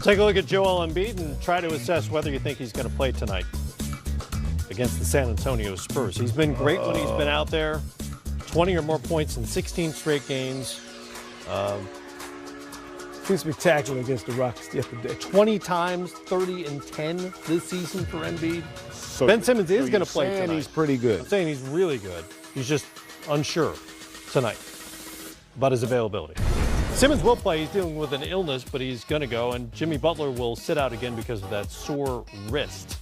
Take a look at Joel Embiid and try to assess whether you think he's going to play tonight against the San Antonio Spurs. He's been great when he's been out there. 20 or more points in 16 straight games. Pretty spectacular against the Rockets the other day. 20 times, 30 and 10 this season for Embiid. So, Ben Simmons is going to play saying tonight. He's pretty good. I'm saying he's really good. He's just unsure tonight about his availability. Simmons will play. He's dealing with an illness, but he's going to go. And Jimmy Butler will sit out again because of that sore wrist.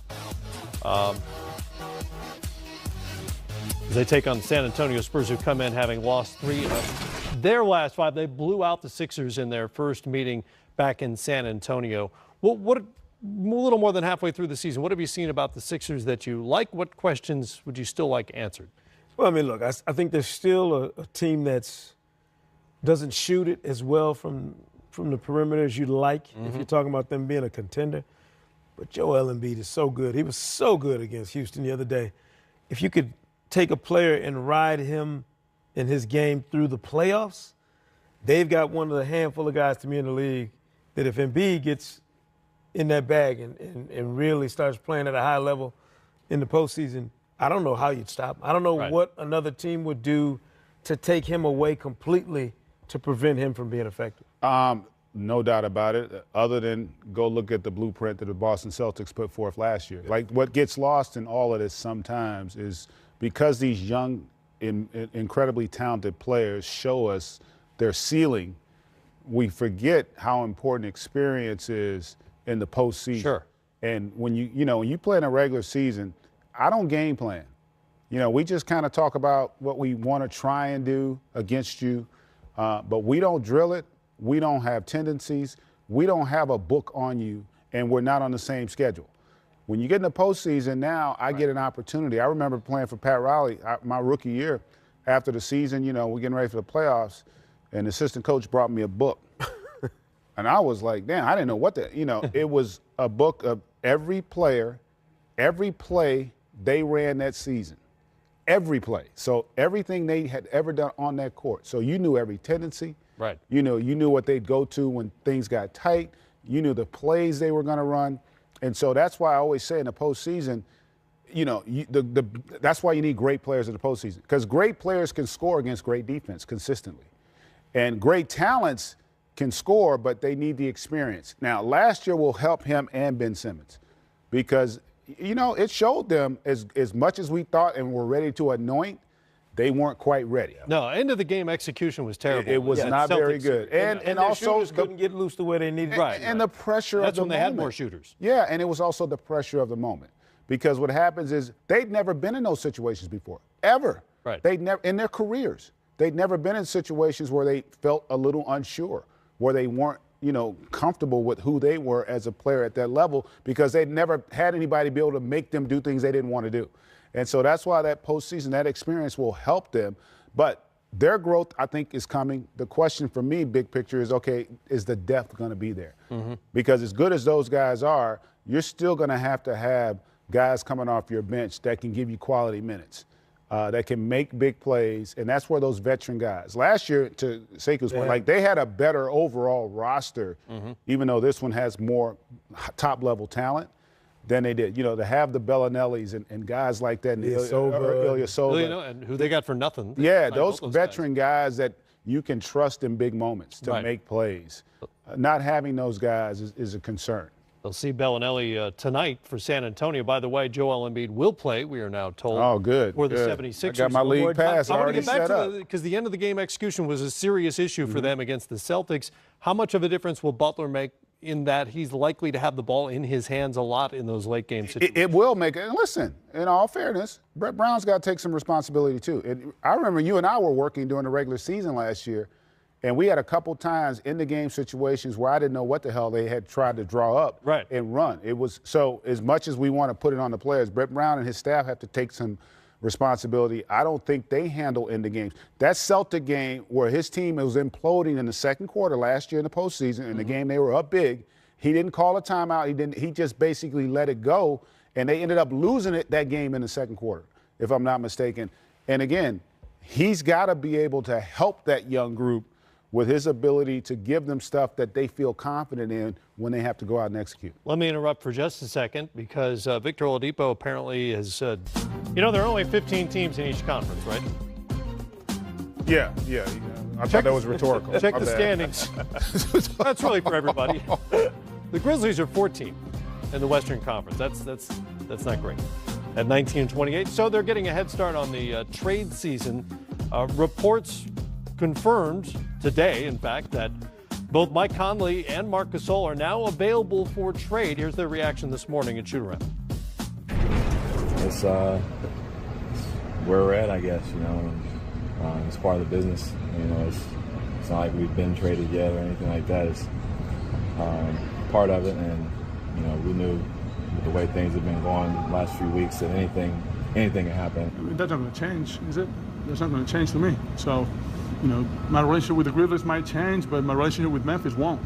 They take on the San Antonio Spurs, who come in having lost 3 of their last 5. They blew out the Sixers in their first meeting back in San Antonio. What a little more than halfway through the season, what have you seen about the Sixers that you like? What questions would you still like answered? Well, I mean, look, I think there's still a team that's doesn't shoot it as well from the perimeter as you'd like if you're talking about them being a contender. But Joel Embiid is so good. He was so good against Houston the other day. If you could take a player and ride him in his game through the playoffs, they've got one of the handful of guys to me in the league that if Embiid gets in that bag and really starts playing at a high level in the postseason, I don't know how you'd stop him. I don't know what another team would do to take him away completely to prevent him from being effective. No doubt about it, other than go look at the blueprint that the Boston Celtics put forth last year. Like, what gets lost in all of this sometimes is because these young, incredibly talented players show us their ceiling, we forget how important experience is in the postseason. Sure. And when you play in a regular season, I don't game plan. We just kind of talk about what we want to try and do against you, but we don't drill it. We don't have tendencies. We don't have a book on you, and we're not on the same schedule. When you get in the postseason now, I get an opportunity. I remember playing for Pat Riley my rookie year. After the season, we're getting ready for the playoffs, and the assistant coach brought me a book. And I was like, damn, I didn't know what it was a book of every player, every play they ran that season, every play. So everything they had ever done on that court. So you knew every tendency. Right. You knew what they'd go to when things got tight. You knew the plays they were going to run. And so that's why I always say in the postseason, that's why you need great players in the postseason, because great players can score against great defense consistently. And great talents can score, but they need the experience. Now, last year will help him and Ben Simmons because, it showed them as much as we thought and were ready to anoint, they weren't quite ready. No, end of the game execution was terrible. It was not very good. And also couldn't get loose the way they needed. And the pressure of the moment. That's when they had more shooters. Yeah, and it was also the pressure of the moment. Because what happens is they'd never been in those situations before, ever. Right. They'd never, in their careers, they'd never been in situations where they felt a little unsure, where they weren't, comfortable with who they were as a player at that level, because they'd never had anybody be able to make them do things they didn't want to do. And so that's why that postseason, that experience will help them. But their growth, I think, is coming. The question for me, big picture, is, okay, is the depth going to be there? Because as good as those guys are, you're still going to have guys coming off your bench that can give you quality minutes, that can make big plays. And that's where those veteran guys. Last year, to Seku's point, they had a better overall roster, even though this one has more top-level talent than they did. To have the Bellinellis and guys like that, and Ilyasova. And who they got for nothing. Yeah, those veteran guys that you can trust in big moments to make plays. Not having those guys is a concern. They'll see Bellinelli tonight for San Antonio. By the way, Joel Embiid will play, we are now told. Oh, good. For the 76ers. I got my league pass already set up. Because the end of the game execution was a serious issue for them against the Celtics. How much of a difference will Butler make in that he's likely to have the ball in his hands a lot in those late game situations? It will make it. And listen, in all fairness, Brett Brown's got to take some responsibility too. I remember you and I were working during the regular season last year, and we had a couple times in the game situations where I didn't know what the hell they had tried to draw up and run. It was so, as much as we want to put it on the players, Brett Brown and his staff have to take some responsibility. I don't think they handle in the games. That Celtic game where his team was imploding in the second quarter last year in the postseason, in the game they were up big, he didn't call a timeout. He just basically let it go, and they ended up losing that game in the second quarter, if I'm not mistaken. And again, he's got to be able to help that young group with his ability to give them stuff that they feel confident in when they have to go out and execute. Let me interrupt for just a second because Victor Oladipo apparently has said, there are only 15 teams in each conference, right? Yeah. I thought that was rhetorical. Check the standings. That's really for everybody. The Grizzlies are 14 in the Western Conference. That's not great. At 19-28, so they're getting a head start on the trade season. Reports confirmed today, in fact, that both Mike Conley and Marc Gasol are now available for trade. Here's their reaction this morning at shoot-around. It's where we're at, I guess. It's part of the business. It's not like we've been traded yet or anything like that. It's part of it, and we knew with the way things have been going the last few weeks that anything can happen. That's not going to change, is it? That's not going to change to me. So, my relationship with the Grizzlies might change, but my relationship with Memphis won't.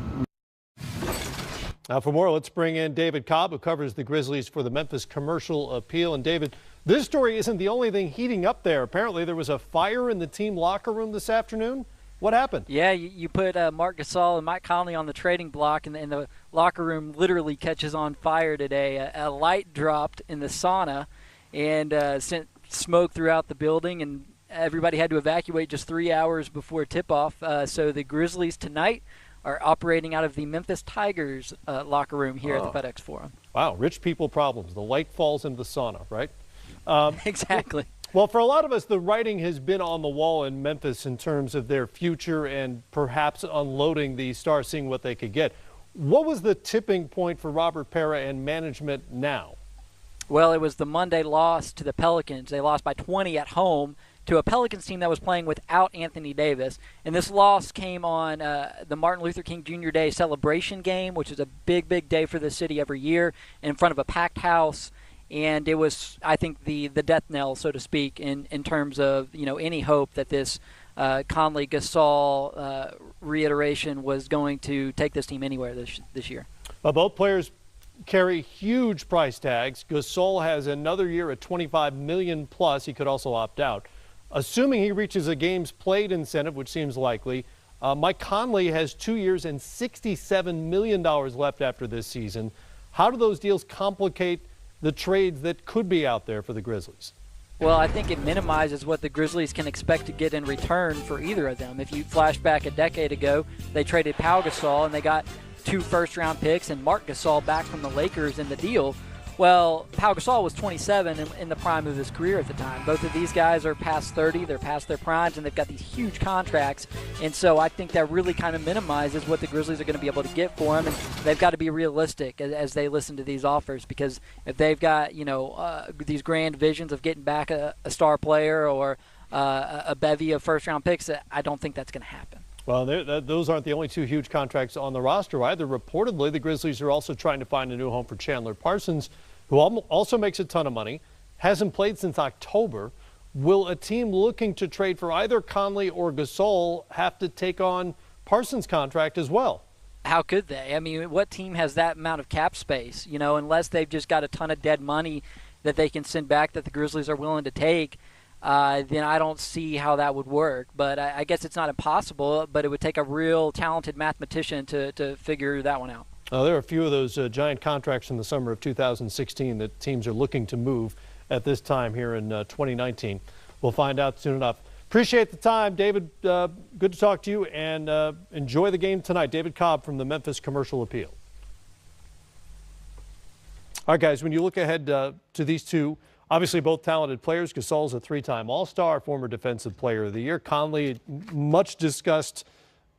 Now for more, let's bring in David Cobb, who covers the Grizzlies for the Memphis Commercial Appeal. And David, this story isn't the only thing heating up there. Apparently there was a fire in the team locker room this afternoon. What happened? Yeah, you put Marc Gasol and Mike Conley on the trading block, and the locker room literally catches on fire today. A light dropped in the sauna and sent smoke throughout the building, and everybody had to evacuate just 3 hours before tip-off. So the Grizzlies tonight are operating out of the Memphis Tigers locker room here at the FedEx Forum. Wow, rich people problems. The light falls into the sauna, right? Exactly. Well, for a lot of us, the writing has been on the wall in Memphis in terms of their future and perhaps unloading the Stars, seeing what they could get. What was the tipping point for Robert Pera and management now? Well, it was the Monday loss to the Pelicans. They lost by 20 at home to a Pelicans team that was playing without Anthony Davis. And this loss came on the Martin Luther King Jr. Day celebration game, which is a big, big day for the city every year, in front of a packed house. And it was, I think, the death knell, so to speak, in terms of any hope that this Conley-Gasol reiteration was going to take this team anywhere this year. Well, both players carry huge price tags. Gasol has another year at $25 million plus. He could also opt out. Assuming he reaches a games played incentive, which seems likely, Mike Conley has 2 years and $67 million left after this season. How do those deals complicate the trades that could be out there for the Grizzlies? Well, I think it minimizes what the Grizzlies can expect to get in return for either of them. If you flash back a decade ago, they traded Pau Gasol and they got 2 first-round picks and Marc Gasol back from the Lakers in the deal. Well, Pau Gasol was 27 in the prime of his career at the time. Both of these guys are past 30. They're past their primes, and they've got these huge contracts. And so I think that really kind of minimizes what the Grizzlies are going to be able to get for them. And they've got to be realistic as they listen to these offers, because if they've got, these grand visions of getting back a star player or a bevy of first-round picks, I don't think that's going to happen. Well, those aren't the only 2 huge contracts on the roster either. Reportedly, the Grizzlies are also trying to find a new home for Chandler Parsons, who also makes a ton of money, hasn't played since October. Will a team looking to trade for either Conley or Gasol have to take on Parsons' contract as well? How could they? I mean, what team has that amount of cap space? Unless they've just got a ton of dead money that they can send back that the Grizzlies are willing to take, then I don't see how that would work. But I guess it's not impossible, but it would take a real talented mathematician to figure that one out. There are a few of those giant contracts in the summer of 2016 that teams are looking to move at this time here in 2019. We'll find out soon enough. Appreciate the time, David. Good to talk to you, and enjoy the game tonight. David Cobb from the Memphis Commercial Appeal. All right, guys, when you look ahead to these two, obviously both talented players. Gasol's a 3-time All-Star, former Defensive Player of the Year. Conley, much discussed,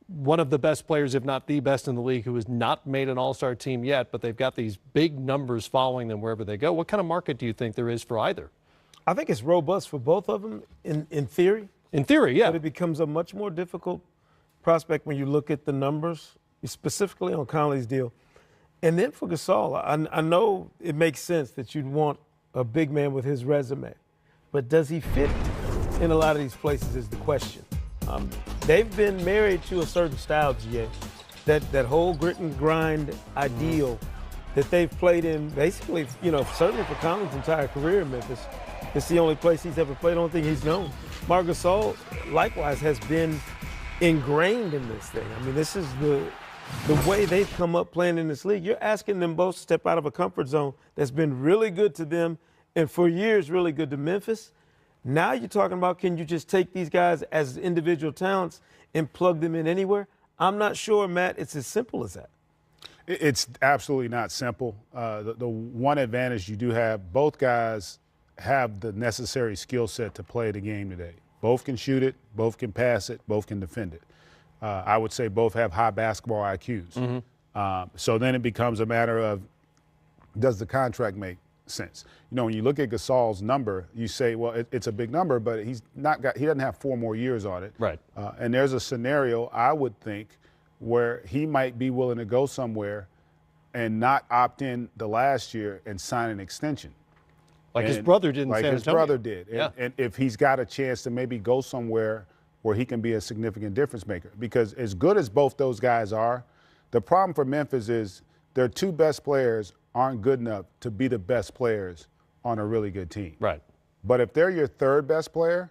one of the best players, if not the best in the league, who has not made an All-Star team yet, but they've got these big numbers following them wherever they go. What kind of market do you think there is for either? I think it's robust for both of them in theory. In theory, yeah. But it becomes a much more difficult prospect when you look at the numbers, specifically on Conley's deal. And then for Gasol, I know it makes sense that you'd want a big man with his resume, but does he fit in a lot of these places is the question. They've been married to a certain style, GA, that whole grit and grind ideal that they've played in basically, certainly for Conley's entire career in Memphis. It's the only place he's ever played. I don't think he's known. Marc Gasol, likewise, has been ingrained in this thing. I mean, this is the way they've come up playing in this league. You're asking them both to step out of a comfort zone that's been really good to them and for years really good to Memphis. Now you're talking about, can you just take these guys as individual talents and plug them in anywhere? I'm not sure, Matt, it's as simple as that. It's absolutely not simple. The one advantage you do have, both guys have the necessary skill set to play the game today. Both can shoot it, both can pass it, both can defend it. I would say both have high basketball IQs. Mm-hmm. So then it becomes a matter of, does the contract make sense? You know, when you look at Gasol's number, you say, well, it's a big number, but he doesn't have 4 more years on it. Right. And there's a scenario, I would think, where he might be willing to go somewhere and not opt in the last year and sign an extension. Like his brother did in San Antonio. Like his brother did. Yeah. And if he's got a chance to maybe go somewhere where he can be a significant difference maker. Because as good as both those guys are, the problem for Memphis is their 2 best players aren't good enough to be the best players on a really good team. Right. But if they're your 3rd best player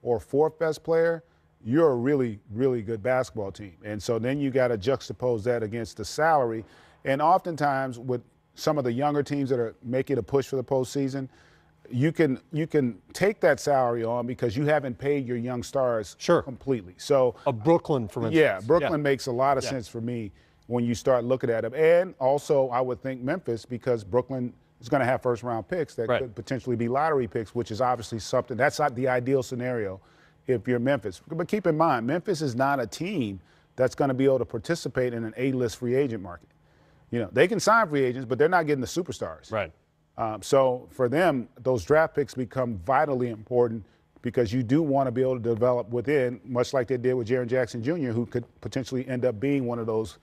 or 4th best player, you're a really, really good basketball team. And so then you got to juxtapose that against the salary. And oftentimes with some of the younger teams that are making a push for the postseason, you can take that salary on because you haven't paid your young stars completely. So Brooklyn, for instance. Yeah, Brooklyn makes a lot of sense for me when you start looking at them. And also I would think Memphis, because Brooklyn is going to have first-round picks that could potentially be lottery picks, which is obviously something. That's not the ideal scenario if you're Memphis. But keep in mind, Memphis is not a team that's going to be able to participate in an A-list free agent market. You know, they can sign free agents, but they're not getting the superstars. Right. So for them, those draft picks become vitally important because you do want to be able to develop within, much like they did with Jaren Jackson Jr., who could potentially end up being one of those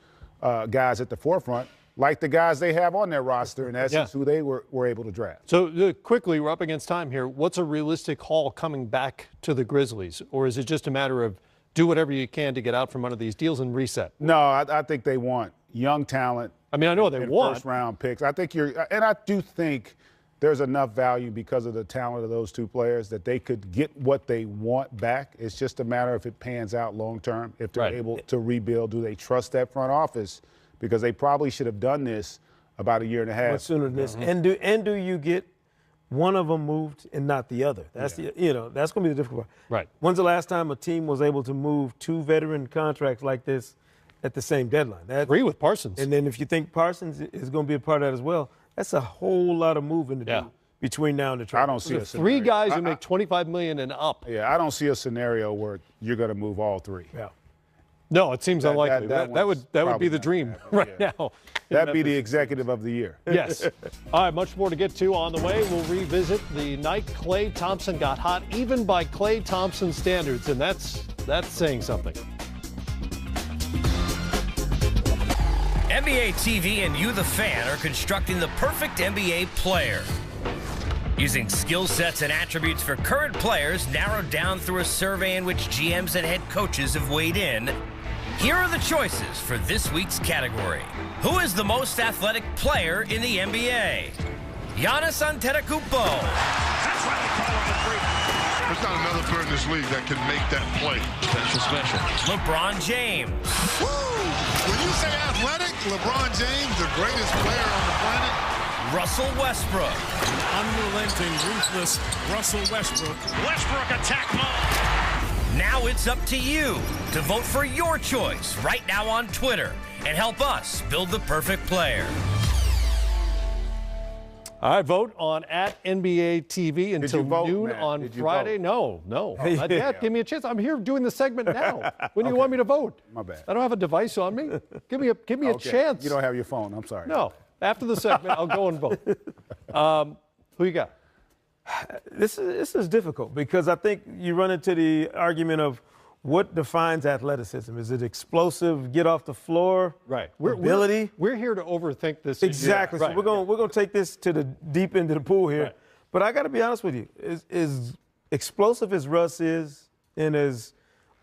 guys at the forefront, like the guys they have on their roster, and that's who they were able to draft. So quickly, we're up against time here. What's a realistic haul coming back to the Grizzlies? Or is it just a matter of do whatever you can to get out from under these deals and reset? No, I think they want young talent. I mean, I know they want first-round picks. I think and I do think there's enough value because of the talent of those 2 players that they could get what they want back. It's just a matter if it pans out long-term, if they're able to rebuild. Do they trust that front office? Because they probably should have done this about a year and a half. Much sooner than this. And do you get one of them moved and not the other? That's that's going to be the difficult part. Right. When's the last time a team was able to move 2 veteran contracts like this at the same deadline? Agree with Parsons. And then if you think Parsons is going to be a part of that as well, that's a whole lot of moving to do between now and the trade. I don't see a scenario. 3 guys who make $25 million and up. Yeah, I don't see a scenario where you're going to move all 3. Yeah. No, it seems unlikely. That would be the dream right now. That'd be the executive of the year. Yes. All right, much more to get to on the way. We'll revisit the night Klay Thompson got hot, even by Klay Thompson standards, and that's saying something. NBA TV and you, the fan, are constructing the perfect NBA player. Using skill sets and attributes for current players narrowed down through a survey in which GMs and head coaches have weighed in, here are the choices for this week's category. Who is the most athletic player in the NBA? Giannis Antetokounmpo. That's why they call him the freak. There's not another player in this league that can make that play. Special. LeBron James. Woo! When you say athletic, LeBron James, the greatest player on the planet. Russell Westbrook. Unrelenting, ruthless Russell Westbrook. Westbrook attack mode. Now it's up to you to vote for your choice right now on Twitter and help us build the perfect player. All right, vote on @NBA TV until noon Matt? on Did you Friday. vote? No, not yet. Give me a chance. I'm here doing the segment now. When do you want me to vote? My bad. I don't have a device on me. Give me a chance. You don't have your phone. I'm sorry. No. After the segment, I'll go and vote. Who you got? This is difficult because I think you run into the argument of what defines athleticism. Is it explosive, get off the floor, ability? We're here to overthink this. Exactly. Yeah, so we're going to take this to the deep end of the pool here. Right. But I got to be honest with you. As explosive as Russ is and as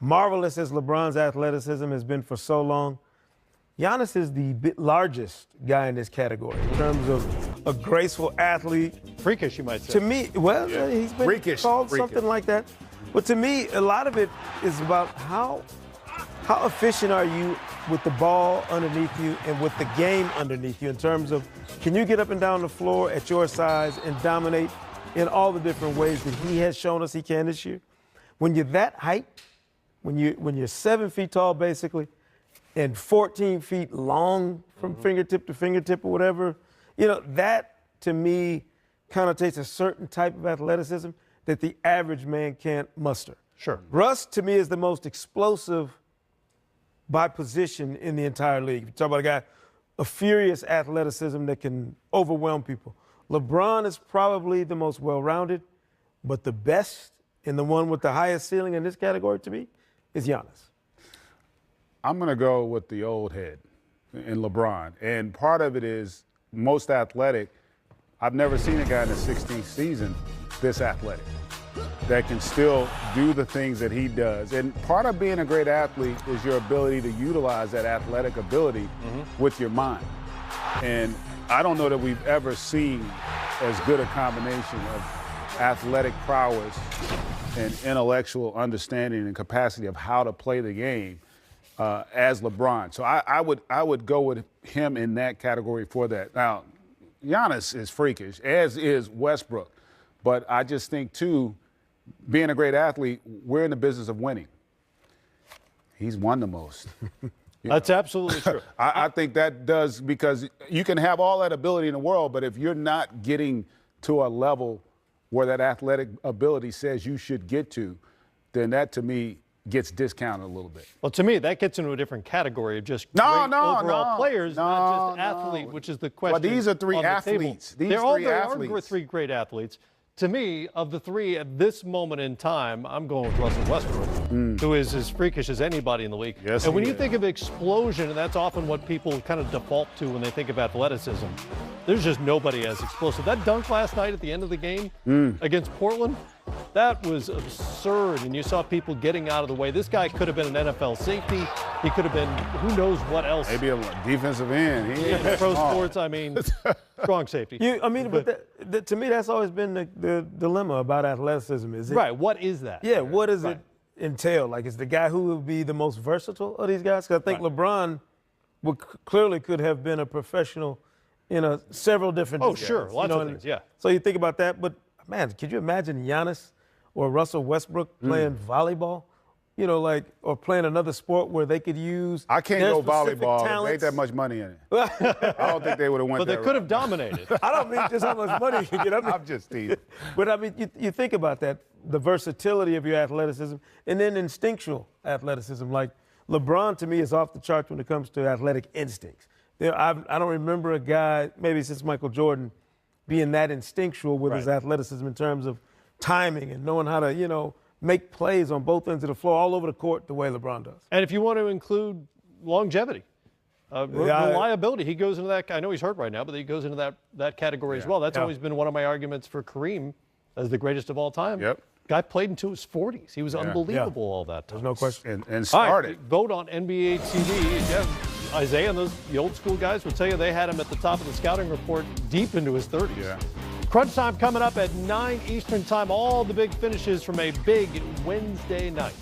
marvelous as LeBron's athleticism has been for so long, Giannis is the largest guy in this category in terms of a graceful athlete. Freakish, you might say. To me, he's been called something like that. But to me, a lot of it is about how how efficient are you with the ball underneath you and with the game underneath you in terms of can you get up and down the floor at your size and dominate in all the different ways that he has shown us he can this year? When you're that height, when you're 7 feet tall basically, and 14 feet long from fingertip to fingertip or whatever, that to me connotates a certain type of athleticism that the average man can't muster. Sure. Russ, to me, is the most explosive by position in the entire league. You talk about a guy, a furious athleticism that can overwhelm people. LeBron is probably the most well-rounded, but the best and the one with the highest ceiling in this category to me is Giannis. I'm going to go with the old head in LeBron. And part of it is most athletic. I've never seen a guy in the 16th season this athletic that can still do the things that he does. And part of being a great athlete is your ability to utilize that athletic ability with your mind. And I don't know that we've ever seen as good a combination of athletic prowess and intellectual understanding and capacity of how to play the game as LeBron. So I would go with him in that category for that. Now, Giannis is freakish, as is Westbrook. But I just think, too, being a great athlete, we're in the business of winning. He's won the most. That's absolutely true. I think that does, because you can have all that ability in the world, but if you're not getting to a level where that athletic ability says you should get to, then that, to me, gets discounted a little bit. Well, to me, that gets into a different category of just overall players, not just athlete, which is the question. Well, these are three athletes. There are three great athletes. To me, of the three at this moment in time, I'm going with Russell Westbrook, who is as freakish as anybody in the league. Yes, and when you think of explosion, and that's often what people kind of default to when they think of athleticism, there's just nobody as explosive. That dunk last night at the end of the game against Portland, that was absurd, and you saw people getting out of the way. This guy could have been an NFL safety. He could have been who knows what else. Maybe a defensive end. Pro sports, I mean, strong safety. But to me, that's always been the dilemma about athleticism. Is it, right, what is that? Yeah, what does it entail? Like, is the guy who would be the most versatile of these guys? Because I think LeBron clearly could have been a professional in several different disciplines. Sure, lots of things, yeah. So you think about that, but man, could you imagine Giannis or Russell Westbrook playing volleyball? Or playing another sport where they could use. I can't go volleyball. Talents. There ain't that much money in it. I don't think they would have won. But they could have dominated. I don't mean just how much money you could get. I'm just teasing. But I mean, you think about that, the versatility of your athleticism, and then instinctual athleticism. Like LeBron, to me, is off the charts when it comes to athletic instincts. I don't remember a guy, maybe since Michael Jordan, being that instinctual with his athleticism in terms of timing and knowing how to, make plays on both ends of the floor all over the court the way LeBron does. And if you want to include longevity, reliability, he goes into that. I know he's hurt right now, but he goes into that category as well. That's always been one of my arguments for Kareem as the greatest of all time. Yep. Guy played into his 40s. He was unbelievable all that time. There's no question. And started. Right, vote on NBA TV. Yeah, Isaiah and the old school guys will tell you they had him at the top of the scouting report deep into his 30s. Yeah. Crunch time coming up at 9 Eastern time. All the big finishes from a big Wednesday night.